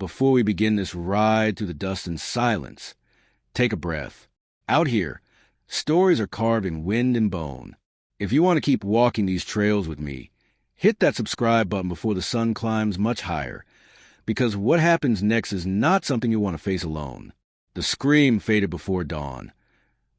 before we begin this ride through the dust and silence, take a breath. Out here, stories are carved in wind and bone. If you want to keep walking these trails with me, hit that subscribe button before the sun climbs much higher, because what happens next is not something you want to face alone. The scream faded before dawn,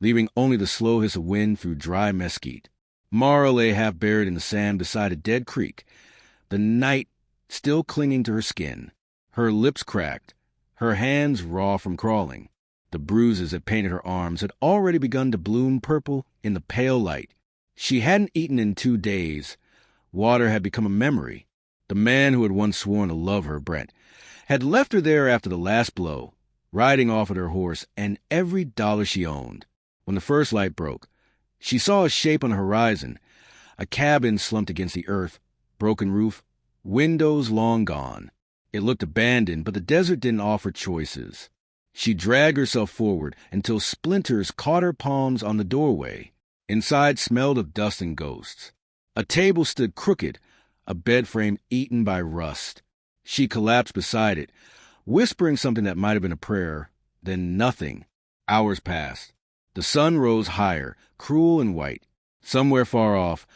leaving only the slow hiss of wind through dry mesquite. Mara lay half buried in the sand beside a dead creek, the night still clinging to her skin. Her lips cracked, her hands raw from crawling. The bruises that painted her arms had already begun to bloom purple in the pale light. She hadn't eaten in 2 days. Water had become a memory. The man who had once sworn to love her, Brent, had left her there after the last blow, riding off with her horse and every dollar she owned. When the first light broke, she saw a shape on the horizon, a cabin slumped against the earth, broken roof, windows long gone. It looked abandoned, but the desert didn't offer choices. She dragged herself forward until splinters caught her palms on the doorway. Inside smelled of dust and ghosts. A table stood crooked, a bed frame eaten by rust. She collapsed beside it, whispering something that might have been a prayer. Then nothing. Hours passed. The sun rose higher, cruel and white. Somewhere far off,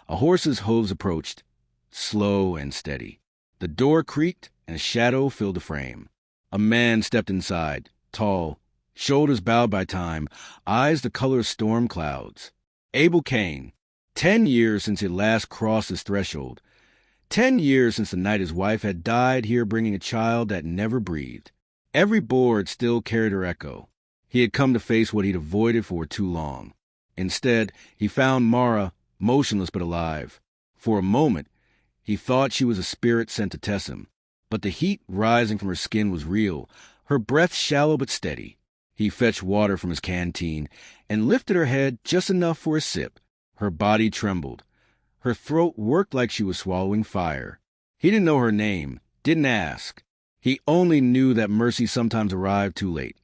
a horse's hooves approached, slow and steady. The door creaked, and a shadow filled the frame. A man stepped inside, tall, shoulders bowed by time, eyes the color of storm clouds. Abel Kane. 10 years since he last crossed his threshold. 10 years since the night his wife had died here bringing a child that never breathed. Every board still carried her echo. He had come to face what he'd avoided for too long. Instead, he found Mara motionless but alive. For a moment, he thought she was a spirit sent to test him. But the heat rising from her skin was real, her breath shallow but steady. He fetched water from his canteen and lifted her head just enough for a sip. Her body trembled. Her throat worked like she was swallowing fire. He didn't know her name, didn't ask. He only knew that mercy sometimes arrived too late,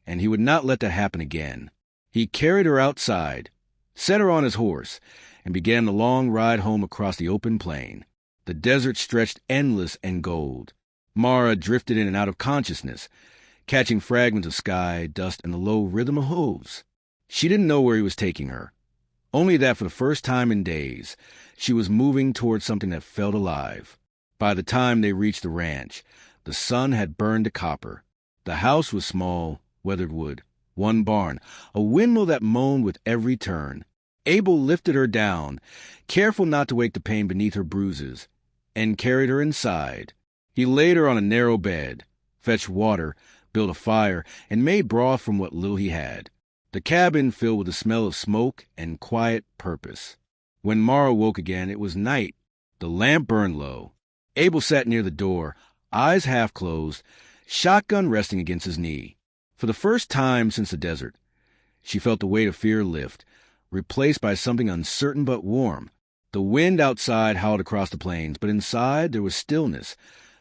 and he would not let that happen again. He carried her outside, set her on his horse, and began the long ride home across the open plain. The desert stretched endless and gold. Mara drifted in and out of consciousness, catching fragments of sky, dust, and the low rhythm of hooves. She didn't know where he was taking her. Only that for the first time in days, she was moving towards something that felt alive. By the time they reached the ranch, the sun had burned to copper. The house was small, weathered wood, one barn, a windmill that moaned with every turn. Abel lifted her down, careful not to wake the pain beneath her bruises, and carried her inside. He laid her on a narrow bed, fetched water, built a fire, and made broth from what little he had. The cabin filled with the smell of smoke and quiet purpose. When Mara woke again, it was night. The lamp burned low. Abel sat near the door, eyes half closed, shotgun resting against his knee. For the first time since the desert, she felt the weight of fear lift, replaced by something uncertain but warm. The wind outside howled across the plains, but inside there was stillness,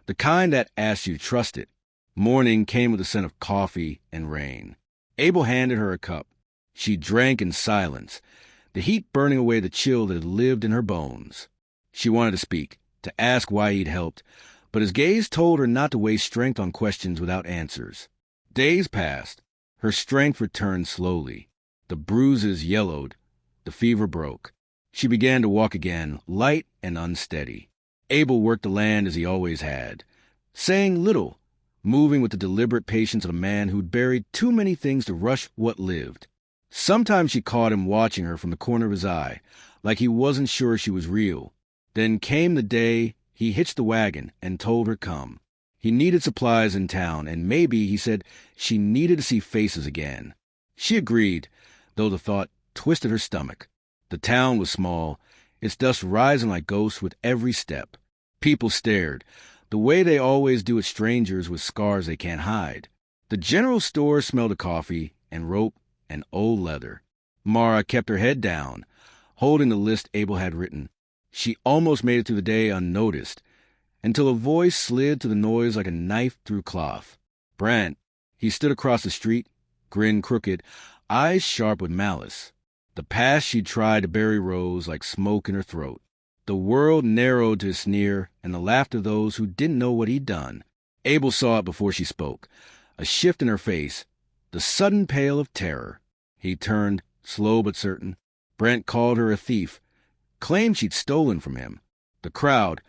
the kind that asked you to trust it. Morning came with the scent of coffee and rain. Abel handed her a cup. She drank in silence, the heat burning away the chill that had lived in her bones. She wanted to speak, to ask why he'd helped, but his gaze told her not to waste strength on questions without answers. Days passed. Her strength returned slowly. The bruises yellowed. The fever broke. She began to walk again, light and unsteady. Abel worked the land as he always had, saying little, moving with the deliberate patience of a man who'd buried too many things to rush what lived. Sometimes she caught him watching her from the corner of his eye, like he wasn't sure she was real. Then came the day he hitched the wagon and told her come. He needed supplies in town, and maybe, he said, she needed to see faces again. She agreed, though the thought twisted her stomach. The town was small, its dust rising like ghosts with every step. People stared, the way they always do at strangers with scars they can't hide. The general store smelled of coffee and rope and old leather. Mara kept her head down, holding the list Abel had written. She almost made it through the day unnoticed, until a voice slid to the noise like a knife through cloth. Brant. He stood across the street, grin crooked, eyes sharp with malice. The past she tried to bury rose like smoke in her throat. The world narrowed to a sneer and the laughter of those who didn't know what he'd done. Abel saw it before she spoke. A shift in her face, the sudden pale of terror. He turned, slow but certain. Brent called her a thief, claimed she'd stolen from him. The crowd,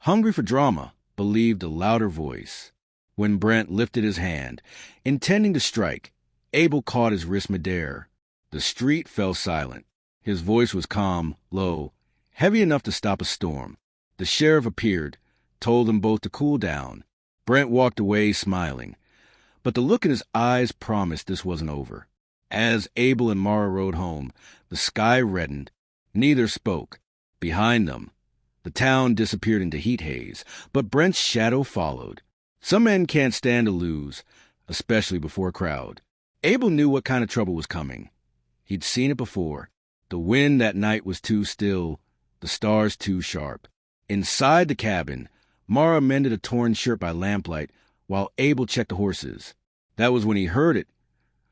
hungry for drama, believed a louder voice. When Brent lifted his hand, intending to strike, Abel caught his wrist midair. The street fell silent. His voice was calm, low, heavy enough to stop a storm. The sheriff appeared, told them both to cool down. Brent walked away smiling, but the look in his eyes promised this wasn't over. As Abel and Mara rode home, the sky reddened. Neither spoke. Behind them, the town disappeared into heat haze, but Brent's shadow followed. Some men can't stand to lose, especially before a crowd. Abel knew what kind of trouble was coming. He'd seen it before. The wind that night was too still, the stars too sharp. Inside the cabin, Mara mended a torn shirt by lamplight while Abel checked the horses. That was when he heard it.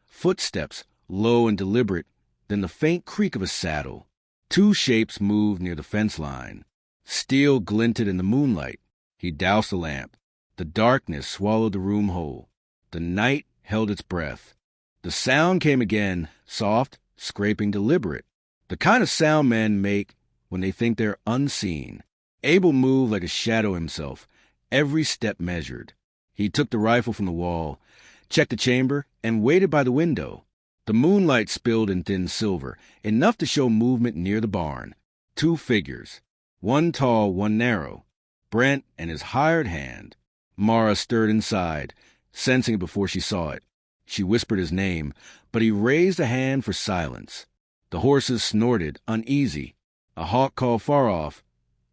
Footsteps, low and deliberate, then the faint creak of a saddle. Two shapes moved near the fence line. Steel glinted in the moonlight. He doused the lamp. The darkness swallowed the room whole. The night held its breath. The sound came again, soft, scraping, deliberate. The kind of sound men make when they think they're unseen. Abel moved like a shadow himself, every step measured. He took the rifle from the wall, checked the chamber, and waited by the window. The moonlight spilled in thin silver, enough to show movement near the barn. Two figures, one tall, one narrow. Brent and his hired hand. Mara stirred inside, sensing it before she saw it. She whispered his name, but he raised a hand for silence. The horses snorted, uneasy. A hawk called far off,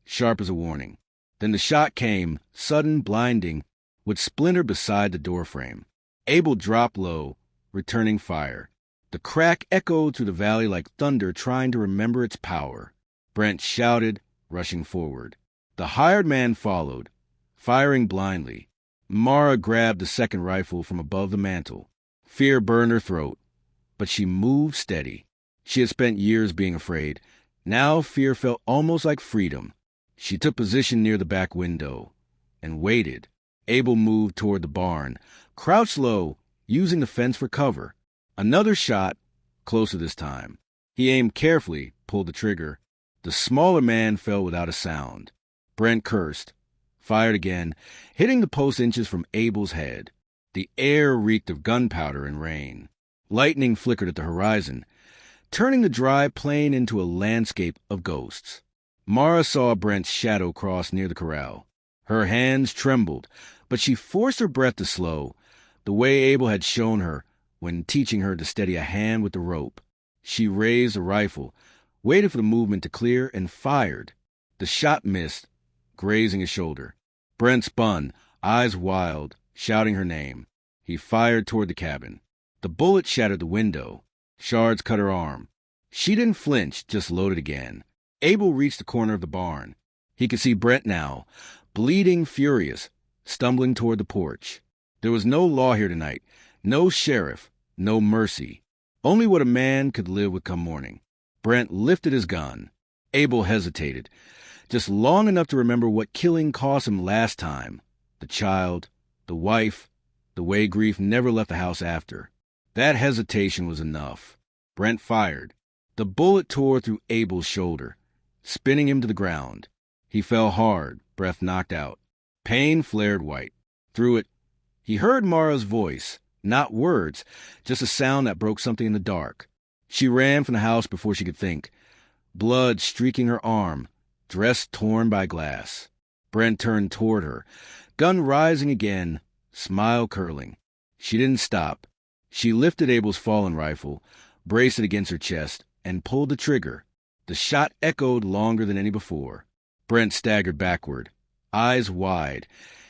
sharp as a warning. Then the shot came, sudden, blinding, would splinter beside the doorframe. Abel dropped low, returning fire. The crack echoed through the valley like thunder trying to remember its power. Brent shouted, rushing forward. The hired man followed, firing blindly. Mara grabbed the second rifle from above the mantel. Fear burned her throat, but she moved steady. She had spent years being afraid. Now fear felt almost like freedom. She took position near the back window and waited. Abel moved toward the barn, crouched low, using the fence for cover. Another shot, closer this time. He aimed carefully, pulled the trigger. The smaller man fell without a sound. Brent cursed, fired again, hitting the post inches from Abel's head. The air reeked of gunpowder and rain. Lightning flickered at the horizon, turning the dry plain into a landscape of ghosts. Mara saw Brent's shadow cross near the corral. Her hands trembled, but she forced her breath to slow, the way Abel had shown her when teaching her to steady a hand with the rope. She raised the rifle, waited for the movement to clear, and fired. The shot missed, grazing his shoulder. Brent spun, eyes wild, shouting her name. He fired toward the cabin. The bullet shattered the window. Shards cut her arm. She didn't flinch, just loaded again. Abel reached the corner of the barn. He could see Brent now, bleeding, furious, stumbling toward the porch. There was no law here tonight, no sheriff, no mercy. Only what a man could live with come morning. Brent lifted his gun. Abel hesitated, just long enough to remember what killing cost him last time. The child, the wife, the way grief never left the house after. That hesitation was enough. Brent fired. The bullet tore through Abel's shoulder, spinning him to the ground. He fell hard, breath knocked out. Pain flared white. Through it, he heard Mara's voice, not words, just a sound that broke something in the dark. She ran from the house before she could think, blood streaking her arm, dress torn by glass. Brent turned toward her, gun rising again, smile curling. She didn't stop. She lifted Abel's fallen rifle, braced it against her chest, and pulled the trigger. The shot echoed longer than any before. Brent staggered backward, eyes wide,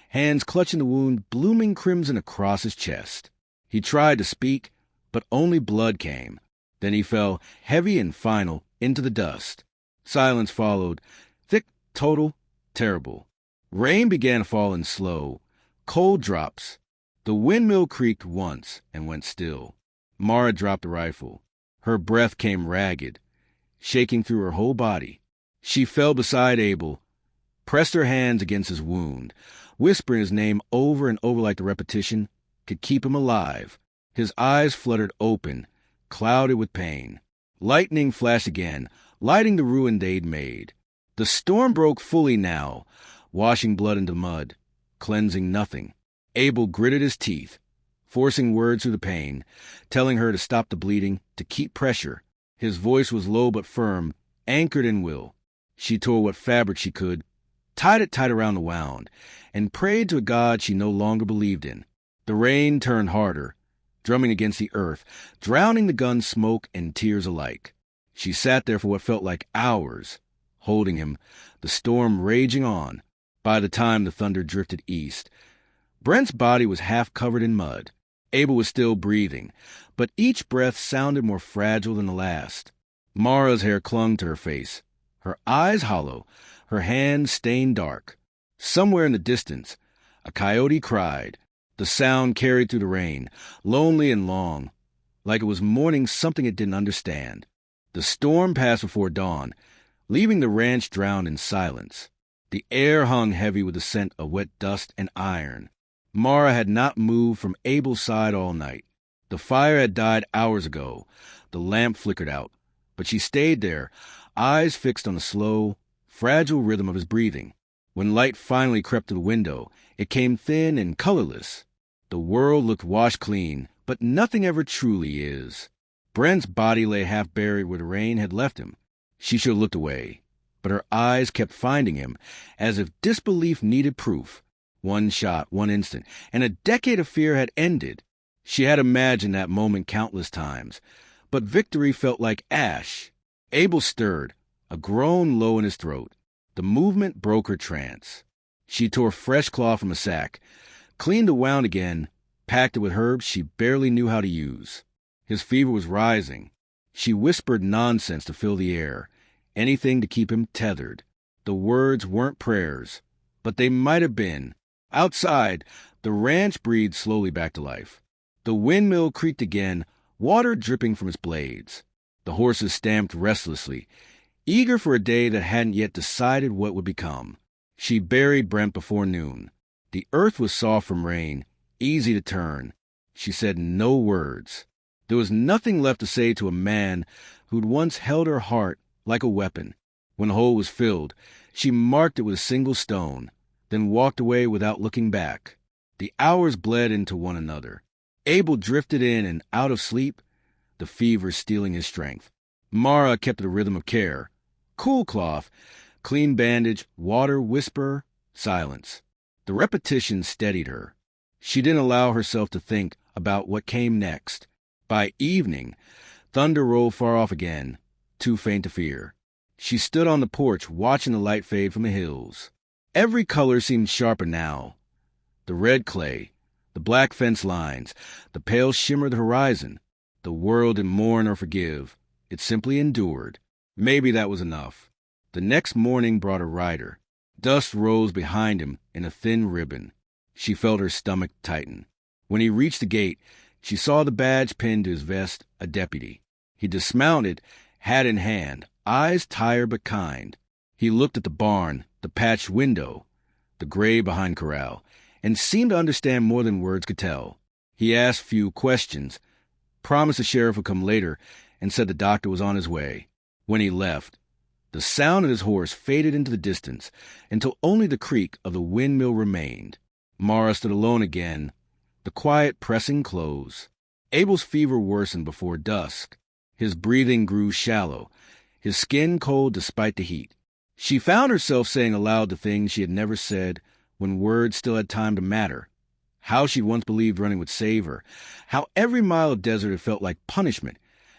hands clutching the wound blooming crimson across his chest. He tried to speak, but only blood came. Then he fell, heavy and final, into the dust. Silence followed, thick, total, terrible. Rain began falling slow, cold drops. The windmill creaked once and went still. Mara dropped the rifle. Her breath came ragged, shaking through her whole body. She fell beside Abel, pressed her hands against his wound, whispering his name over and over like the repetition could keep him alive. His eyes fluttered open, clouded with pain. Lightning flashed again, lighting the ruin they'd made. The storm broke fully now, washing blood into mud, cleansing nothing. Abel gritted his teeth, forcing words through the pain, telling her to stop the bleeding, to keep pressure. His voice was low but firm, anchored in will. She tore what fabric she could, tied it tight around the wound, and prayed to a God she no longer believed in. The rain turned harder, drumming against the earth, drowning the gun's smoke and tears alike. She sat there for what felt like hours, holding him, the storm raging on. By the time the thunder drifted east, Brent's body was half covered in mud. Abel was still breathing, but each breath sounded more fragile than the last. Mara's hair clung to her face, her eyes hollow, her hands stained dark. Somewhere in the distance, a coyote cried. The sound carried through the rain, lonely and long, like it was mourning something it didn't understand. The storm passed before dawn, leaving the ranch drowned in silence. The air hung heavy with the scent of wet dust and iron. Mara had not moved from Abel's side all night. The fire had died hours ago. The lamp flickered out, but she stayed there, eyes fixed on the slow, fragile rhythm of his breathing. When light finally crept to the window, it came thin and colorless. The world looked washed clean, but nothing ever truly is. Brent's body lay half buried where the rain had left him. She should have looked away, but her eyes kept finding him, as if disbelief needed proof. One shot, one instant, and a decade of fear had ended. She had imagined that moment countless times, but victory felt like ash. Abel stirred, a groan low in his throat. The movement broke her trance. She tore fresh cloth from a sack, cleaned the wound again, packed it with herbs she barely knew how to use. His fever was rising. She whispered nonsense to fill the air, anything to keep him tethered. The words weren't prayers, but they might have been. Outside, the ranch breathed slowly back to life. The windmill creaked again, water dripping from its blades. The horses stamped restlessly, eager for a day that hadn't yet decided what would become. She buried Brent before noon. The earth was soft from rain, easy to turn. She said no words. There was nothing left to say to a man who'd once held her heart like a weapon. When the hole was filled, she marked it with a single stone, then walked away without looking back. The hours bled into one another. Abel drifted in and out of sleep, the fever stealing his strength. Mara kept the rhythm of care. Cool cloth, clean bandage, water, whisper, silence. The repetition steadied her. She didn't allow herself to think about what came next. By evening, thunder rolled far off again, too faint to fear. She stood on the porch watching the light fade from the hills. Every color seemed sharper now. The red clay, the black fence lines, the pale shimmer of the horizon. The world didn't mourn or forgive. It simply endured. Maybe that was enough. The next morning brought a rider. Dust rose behind him in a thin ribbon. She felt her stomach tighten. When he reached the gate, she saw the badge pinned to his vest, a deputy. He dismounted, hat in hand, eyes tired but kind. He looked at the barn, the patched window, the gray behind corral, and seemed to understand more than words could tell. He asked few questions, promised the sheriff would come later, and said the doctor was on his way. When he left, the sound of his horse faded into the distance until only the creak of the windmill remained. Mara stood alone again, the quiet pressing close. Abel's fever worsened before dusk. His breathing grew shallow, his skin cold despite the heat. She found herself saying aloud the things she had never said when words still had time to matter. How she'd once believed running would save her. How every mile of desert had felt like punishment.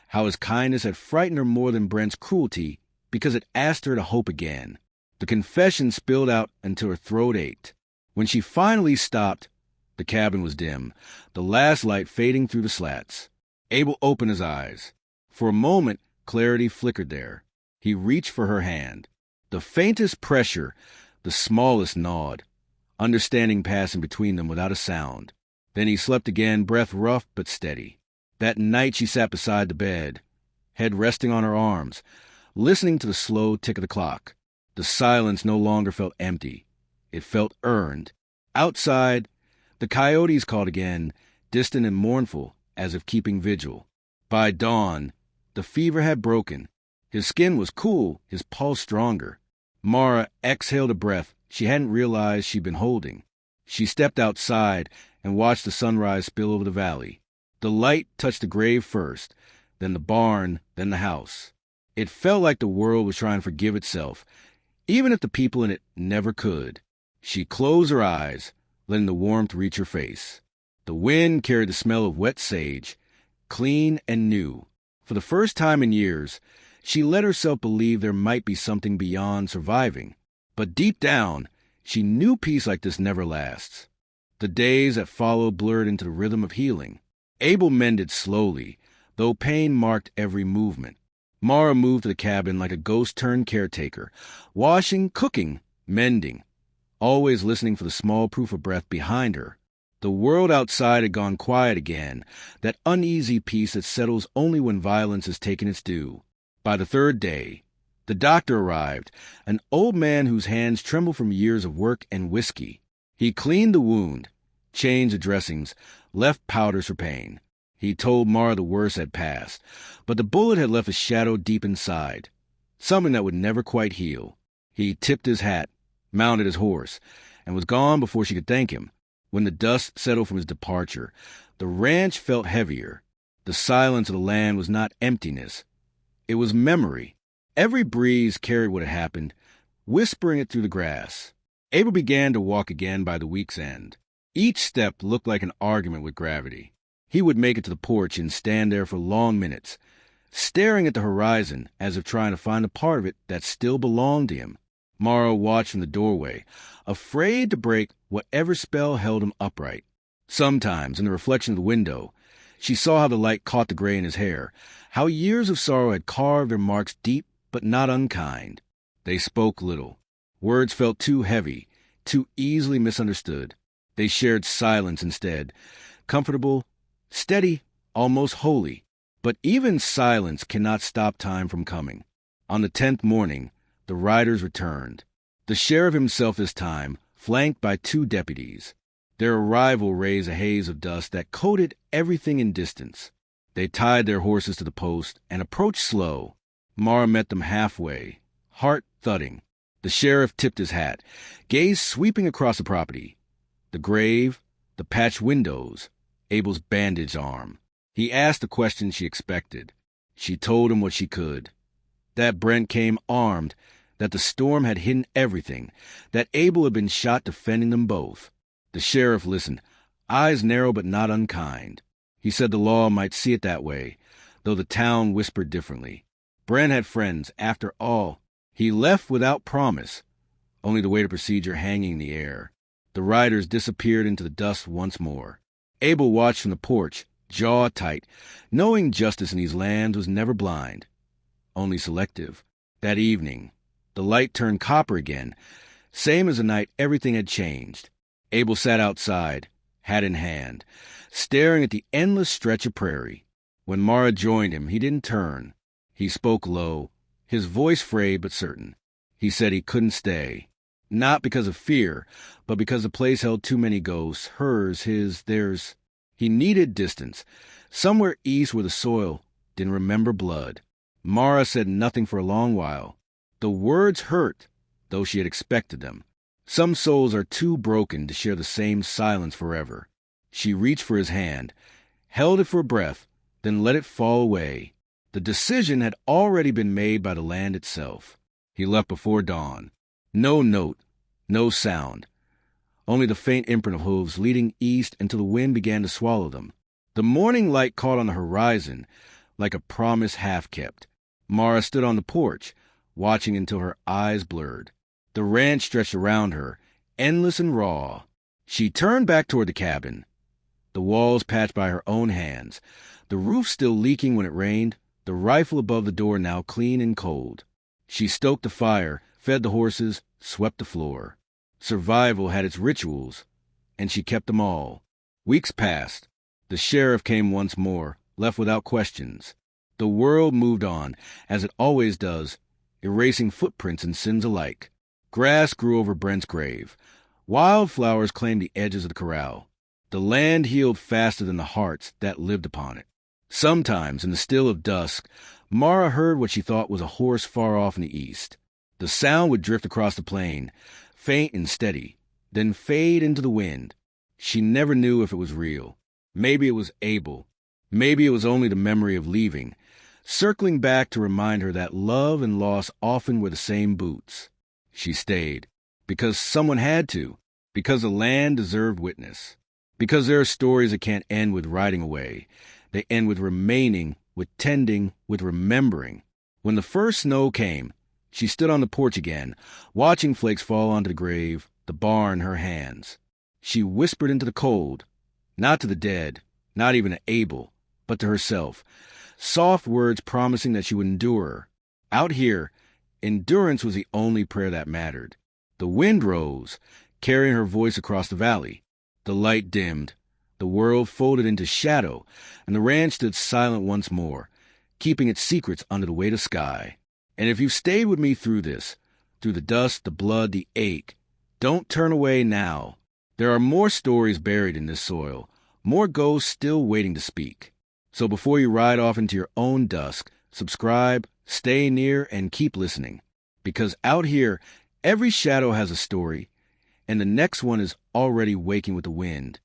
How his kindness had frightened her more than Brent's cruelty because it asked her to hope again. The confession spilled out until her throat ached. When she finally stopped, the cabin was dim, the last light fading through the slats. Abel opened his eyes. For a moment, clarity flickered there. He reached for her hand. The faintest pressure, the smallest gnawed, understanding passing between them without a sound. Then he slept again, breath rough but steady. That night she sat beside the bed, head resting on her arms, listening to the slow tick of the clock. The silence no longer felt empty. It felt earned. Outside, the coyotes called again, distant and mournful, as if keeping vigil. By dawn, the fever had broken. His skin was cool, his pulse stronger. Mara exhaled a breath she hadn't realized she'd been holding. She stepped outside and watched the sunrise spill over the valley. The light touched the grave first, then the barn, then the house. It felt like the world was trying to forgive itself, even if the people in it never could. She closed her eyes, letting the warmth reach her face. The wind carried the smell of wet sage, clean and new. For the first time in years, she let herself believe there might be something beyond surviving. But deep down, she knew peace like this never lasts. The days that followed blurred into the rhythm of healing. Abel mended slowly, though pain marked every movement. Mara moved to the cabin like a ghost-turned-caretaker, washing, cooking, mending, always listening for the small proof of breath behind her. The world outside had gone quiet again, that uneasy peace that settles only when violence has taken its due. By the third day, the doctor arrived, an old man whose hands trembled from years of work and whiskey. He cleaned the wound, changed the dressings, left powders for pain. He told Mara the worst had passed, but the bullet had left a shadow deep inside, something that would never quite heal. He tipped his hat, mounted his horse, and was gone before she could thank him. When the dust settled from his departure, the ranch felt heavier. The silence of the land was not emptiness. It was memory. Every breeze carried what had happened, whispering it through the grass. Abel began to walk again by the week's end. Each step looked like an argument with gravity. He would make it to the porch and stand there for long minutes, staring at the horizon as if trying to find a part of it that still belonged to him. Mara watched from the doorway, afraid to break whatever spell held him upright. Sometimes, in the reflection of the window, she saw how the light caught the gray in his hair, how years of sorrow had carved their marks deep but not unkind. They spoke little. Words felt too heavy, too easily misunderstood. They shared silence instead, comfortable, steady, almost holy. But even silence cannot stop time from coming. On the 10th morning, the riders returned. The sheriff himself this time, flanked by 2 deputies. Their arrival raised a haze of dust that coated everything in distance. They tied their horses to the post and approached slow. Mara met them halfway, heart thudding. The sheriff tipped his hat, gaze sweeping across the property. The grave, the patched windows, Abel's bandaged arm. He asked the question she expected. She told him what she could. That Brent came armed, that the storm had hidden everything, that Abel had been shot defending them both. The sheriff listened, eyes narrow but not unkind. He said the law might see it that way, though the town whispered differently. Brent had friends, after all. He left without promise, only the weight of procedure hanging in the air. The riders disappeared into the dust once more. Abel watched from the porch, jaw tight, knowing justice in these lands was never blind, only selective. That evening, the light turned copper again, same as the night everything had changed. Abel sat outside, hat in hand, staring at the endless stretch of prairie. When Mara joined him, he didn't turn. He spoke low, his voice frayed but certain. He said he couldn't stay. Not because of fear, but because the place held too many ghosts, hers, his, theirs. He needed distance, somewhere east where the soil didn't remember blood. Mara said nothing for a long while. The words hurt, though she had expected them. Some souls are too broken to share the same silence forever. She reached for his hand, held it for a breath, then let it fall away. The decision had already been made by the land itself. He left before dawn. No note, no sound. Only the faint imprint of hooves leading east until the wind began to swallow them. The morning light caught on the horizon like a promise half-kept. Mara stood on the porch, watching until her eyes blurred. The ranch stretched around her, endless and raw. She turned back toward the cabin, the walls patched by her own hands, the roof still leaking when it rained, the rifle above the door now clean and cold. She stoked the fire, fed the horses, swept the floor. Survival had its rituals, and she kept them all. Weeks passed. The sheriff came once more, left without questions. The world moved on, as it always does, erasing footprints and sins alike. Grass grew over Brent's grave. Wildflowers claimed the edges of the corral. The land healed faster than the hearts that lived upon it. Sometimes, in the still of dusk, Mara heard what she thought was a horse far off in the east. The sound would drift across the plain, faint and steady, then fade into the wind. She never knew if it was real. Maybe it was Abel. Maybe it was only the memory of leaving, circling back to remind her that love and loss often were the same boots. She stayed, because someone had to, because the land deserved witness, because there are stories that can't end with riding away. They end with remaining, with tending, with remembering. When the first snow came, she stood on the porch again, watching flakes fall onto the grave, the bar in her hands. She whispered into the cold, not to the dead, not even to Abel, but to herself, soft words promising that she would endure. Out here, endurance was the only prayer that mattered. The wind rose, carrying her voice across the valley. The light dimmed. The world folded into shadow, and the ranch stood silent once more, keeping its secrets under the weight of sky. And if you've stayed with me through this, through the dust, the blood, the ache, don't turn away now. There are more stories buried in this soil, more ghosts still waiting to speak. So before you ride off into your own dusk, subscribe, stay near, and keep listening. Because out here, every shadow has a story, and the next one is already waking with the wind.